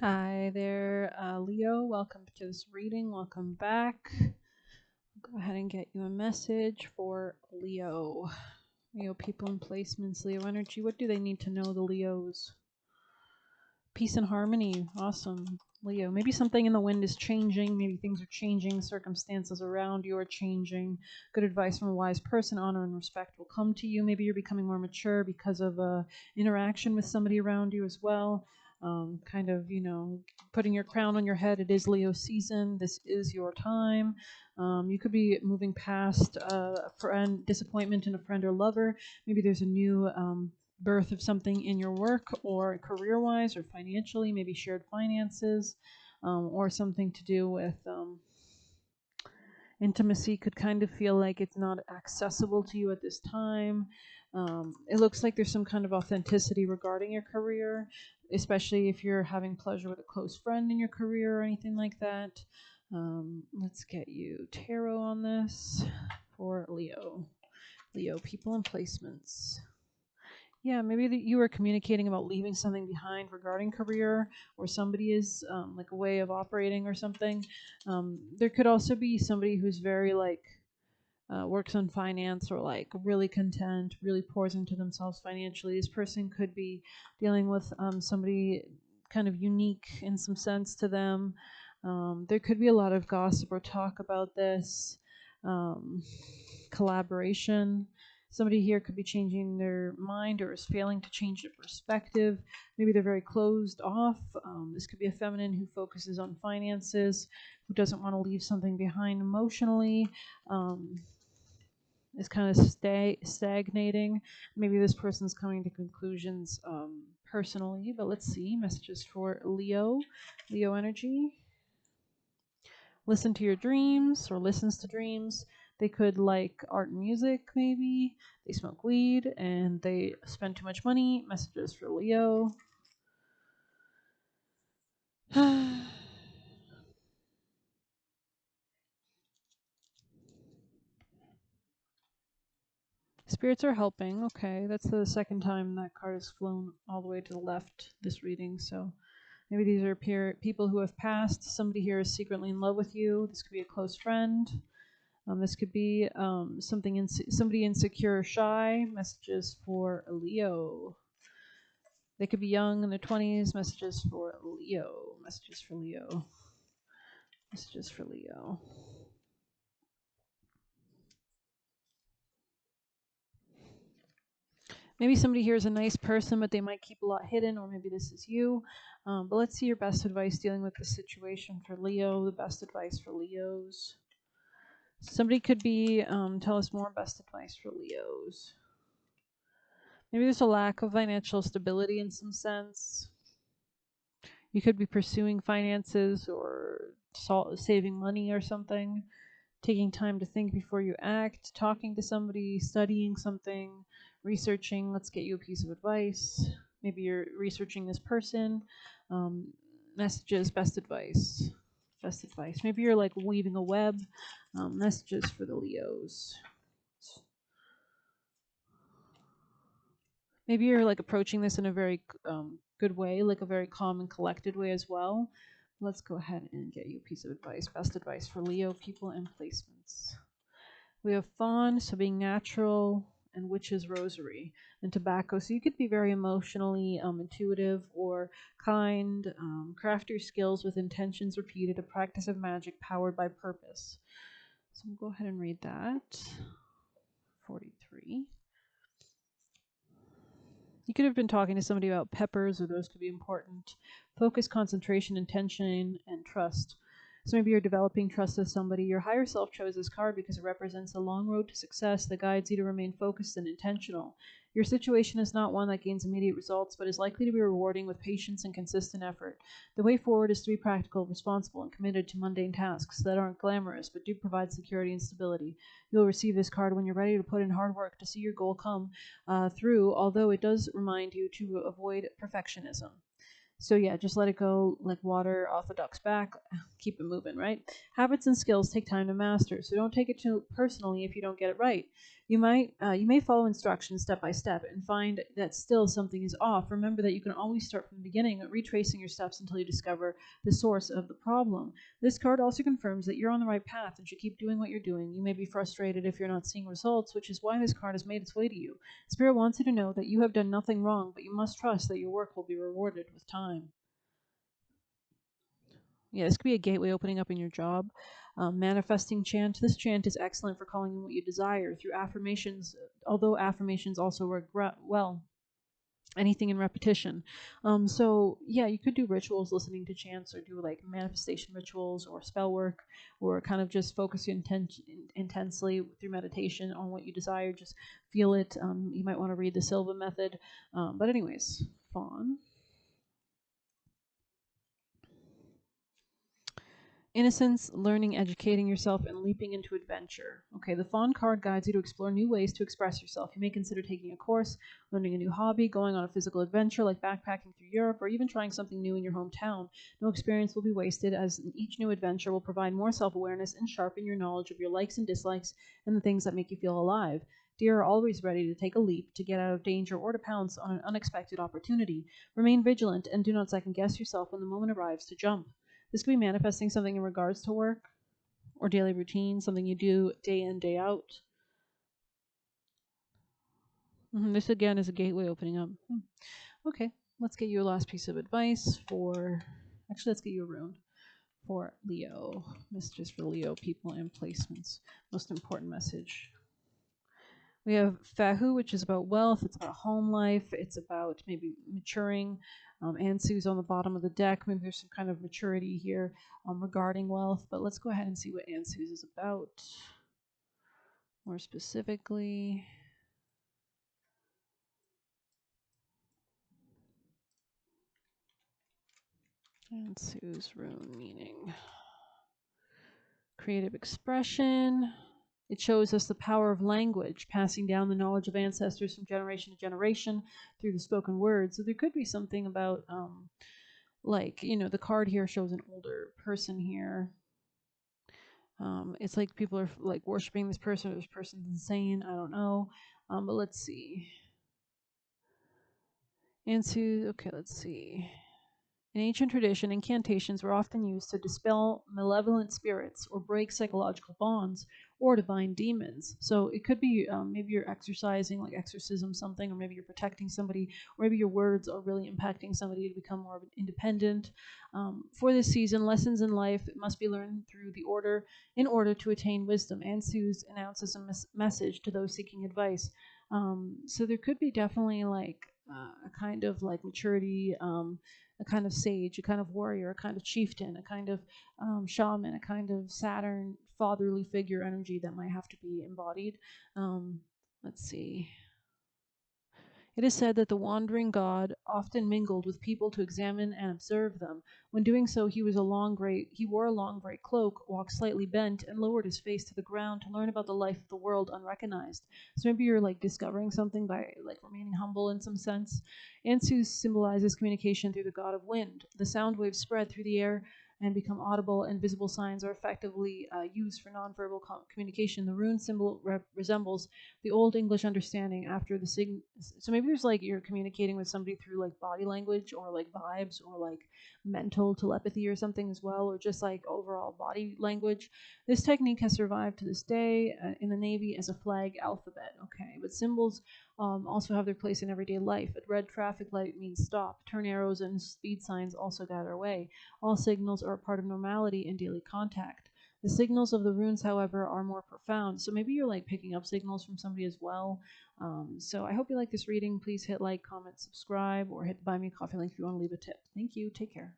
Hi there, Leo. Welcome to this reading. Welcome back. Go ahead and get you a message for Leo. Leo people and placements, Leo energy. What do they need to know, the Leos? Peace and harmony. Awesome. Leo. Maybe something in the wind is changing. Maybe things are changing. Circumstances around you are changing. Good advice from a wise person. Honor and respect will come to you. Maybe you're becoming more mature because of interaction with somebody around you as well. Kind of, putting your crown on your head. It is Leo season. This is your time. You could be moving past a friend, disappointment in a friend or lover. Maybe there's a new birth of something in your work or career wise or financially, maybe shared finances, or something to do with intimacy could kind of feel like it's not accessible to you at this time. It looks like there's some kind of authenticity regarding your career, especially if you're having pleasure with a close friend in your career or anything like that. Let's get you tarot on this for Leo. Leo, people and placements. Yeah, maybe that you are communicating about leaving something behind regarding career, or somebody is like a way of operating or something. There could also be somebody who's very like works on finance or like really content, really pours into themselves financially. This person could be dealing with somebody kind of unique in some sense to them. There could be a lot of gossip or talk about this. Um, Collaboration. Somebody here could be changing their mind or is failing to change their perspective. Maybe they're very closed off. This could be a feminine who focuses on finances, who doesn't want to leave something behind emotionally. Is kind of stagnating. Maybe this person's coming to conclusions personally, but let's see. Messages for Leo, Leo energy. Listen to your dreams or listens to dreams. They could like art and music, maybe. They smoke weed and they spend too much money. Messages for Leo. Spirits are helping. Okay, that's the second time that card has flown all the way to the left this reading. So maybe these are people who have passed. Somebody here is secretly in love with you. This could be a close friend. This could be somebody insecure or shy. Messages for Leo. They could be young in their 20s. Messages for Leo. Messages for Leo. Messages for Leo. Maybe somebody here is a nice person, but they might keep a lot hidden, or maybe this is you. But let's see your best advice dealing with the situation for Leo. The best advice for Leos. Somebody could be, tell us more best advice for Leos. Maybe there's a lack of financial stability in some sense. You could be pursuing finances or saving money or something, taking time to think before you act, talking to somebody, studying something, researching. Let's get you a piece of advice. Maybe you're researching this person. Messages, best advice. Best advice. Maybe you're like weaving a web. Messages for the Leos. Maybe you're like approaching this in a very good way, like a very calm and collected way as well. Let's go ahead and get you a piece of advice. Best advice for Leo people and placements. We have fawn, so being natural, and witch's rosary, and tobacco. So you could be very emotionally intuitive or kind. Craft your skills with intentions repeated, a practice of magic powered by purpose. So we'll go ahead and read that. 43. You could have been talking to somebody about peppers, or those could be important. Focus, concentration, intention, and trust. So maybe you're developing trust with somebody. Your higher self chose this card because it represents a long road to success that guides you to remain focused and intentional. Your situation is not one that gains immediate results, but is likely to be rewarding with patience and consistent effort. The way forward is to be practical, responsible, and committed to mundane tasks that aren't glamorous, but do provide security and stability. You'll receive this card when you're ready to put in hard work to see your goal come through, although it does remind you to avoid perfectionism. So yeah, just let it go like water off a duck's back. Keep it moving, right? Habits and skills take time to master, so don't take it too personally if you don't get it right. You may follow instructions step by step and find that still something is off. Remember that you can always start from the beginning, retracing your steps until you discover the source of the problem. This card also confirms that you're on the right path and should keep doing what you're doing. You may be frustrated if you're not seeing results, which is why this card has made its way to you. Spirit wants you to know that you have done nothing wrong, but you must trust that your work will be rewarded with time. Yeah, this could be a gateway opening up in your job. Manifesting chant. This chant is excellent for calling in what you desire through affirmations, although affirmations also work well. Anything in repetition. So, yeah, you could do rituals listening to chants or do like manifestation rituals or spell work or kind of just focus your intensely through meditation on what you desire. Just feel it. You might want to read the Silva method. But, anyways, Fawn. Innocence, learning, educating yourself, and leaping into adventure. Okay, the Fawn card guides you to explore new ways to express yourself. You may consider taking a course, learning a new hobby, going on a physical adventure like backpacking through Europe, or even trying something new in your hometown. No experience will be wasted, as each new adventure will provide more self awareness and sharpen your knowledge of your likes and dislikes and the things that make you feel alive. Deer are always ready to take a leap, to get out of danger, or to pounce on an unexpected opportunity. Remain vigilant and do not second guess yourself when the moment arrives to jump. This could be manifesting something in regards to work or daily routine, something you do day in, day out. This again is a gateway opening up. Okay, let's get you a last piece of advice for. Actually, let's get you a rune for Leo. Messages for Leo people and placements. Most important message. We have Fahu, which is about wealth. It's about home life. It's about maybe maturing. Ansu's on the bottom of the deck. Maybe there's some kind of maturity here regarding wealth. But let's go ahead and see what Ansu's is about. More specifically. Ansu's rune meaning. Creative expression. It shows us the power of language, passing down the knowledge of ancestors from generation to generation through the spoken word. So there could be something about, like, you know, the card here shows an older person here. It's like people are like worshiping this person, or this person's insane. I don't know. But let's see. Ansu, okay, let's see. In ancient tradition, incantations were often used to dispel malevolent spirits or break psychological bonds or to bind demons. So it could be maybe you're exercising, like exorcism, something, or maybe you're protecting somebody, or maybe your words are really impacting somebody to become more independent. For this season, lessons in life must be learned through the order in order to attain wisdom. Ansu's announces a message to those seeking advice. So there could be definitely like a kind of like maturity. A kind of sage, a kind of warrior, a kind of chieftain, a kind of shaman, a kind of Saturn fatherly figure energy that might have to be embodied. Let's see. It is said that the wandering god often mingled with people to examine and observe them. When doing so, he wore a long gray cloak, walked slightly bent, and lowered his face to the ground to learn about the life of the world unrecognized. So maybe you're like discovering something by like remaining humble in some sense. Ansu symbolizes communication through the god of wind. The sound waves spread through the air and become audible, and visible signs are effectively used for nonverbal communication. The rune symbol resembles the old English understanding after the so maybe there's like you're communicating with somebody through like body language or like vibes or like mental telepathy or something as well, or just like overall body language. This technique has survived to this day in the Navy as a flag alphabet. Okay, but symbols also have their place in everyday life. A red traffic light means stop. Turn arrows and speed signs also guide our way. All signals are a part of normality in daily contact. The signals of the runes, however, are more profound. So maybe you're like picking up signals from somebody as well. So I hope you like this reading. Please hit like, comment, subscribe, or hit the Buy Me a Coffee link if you want to leave a tip. Thank you. Take care.